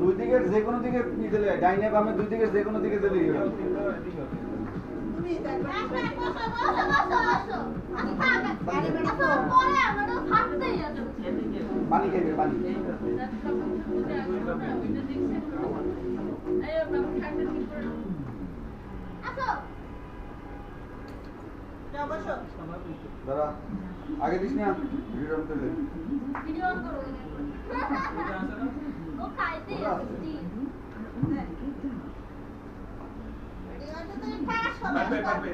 দুই দিকের যে কোনো দিকে দিলে ডাইনে বামে দুই দিকের যে কোনো দিকে দিলে পানি খাইবে পানি দাদা আগে দিস না ভিডিও অন করলে ভিডিও অন করো ও খাইতে আসছি ভিডিওটা তো পাস হবে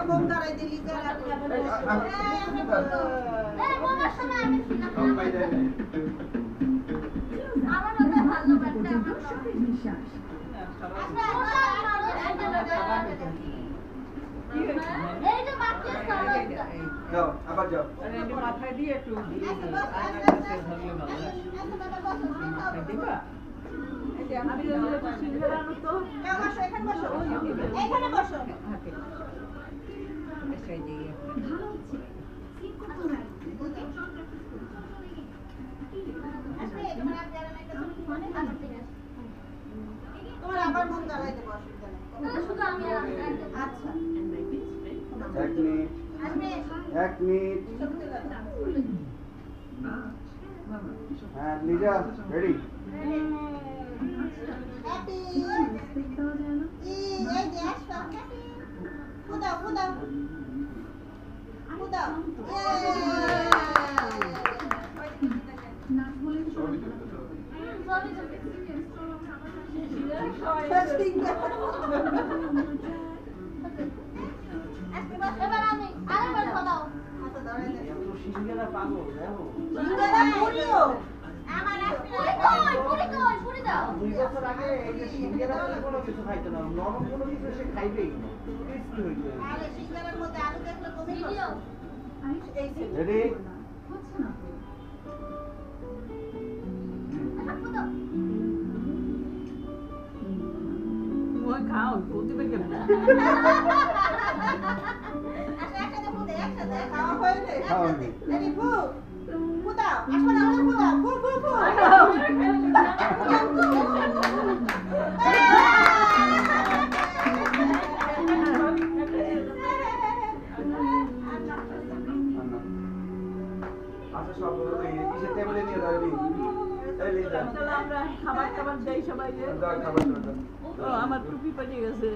বন্দারাই দিলি যারা এই মামা শোনা আমি সিনা আমার মধ্যে ভালো বাচ্চা এই যে বাচ্চা সালাদটা যাও আবার যাও আরে এই মাথায় দিয়ে একটু ধরলে ভালো লাগে দিবা আমি যদি সিঙ্গারা আনো তো বসো এখানে বসো এইখানে বসো এসে দিয়ে আসবে তোমার আপনারা একটা ছবি মানে কাছে থেকে তোমার আবার মন দাঁড়াইতে বসো তাহলে শুধু আমি আচ্ছা 1 মিনিট আসবে 1 মিনিট হ্যাঁ লিজা রেডি হ্যাপি এই যে আসো হ্যাপি খুদাও খুদাও খুদাও এবার আমি আরেকবার খাওয়াও আচ্ছা ধরে সিঙ্গারা পাবো দেখো সিঙ্গারা পুরিও আমার পুরি দাও 2 বছর আগে এই যে সিঙ্গারা কোনো কিছু খাইতো না নরম কোনো কিছু সে খাইবেই না টেস্টি হইতো আরে সিঙ্গারার মধ্যে আলু দেখলে কমই ভিডিও রেডি হচ্ছে না খাও মই খাও প্রতিবে কেমন আচ্ছা একসাথে ফুদে একসাথে খাওয়া হয়েছে খাও রেডি ফু ফুদাও আসো না ফুদাও ফু ফু ফু আচ্ছা সব এই কিসে টেবিলে নিয়ে দাও রেডি এই লিজা আমরা খাবার খাবার দেই সবাই দাও খাবার দাও ও আমার টুপি পড়ে গেছে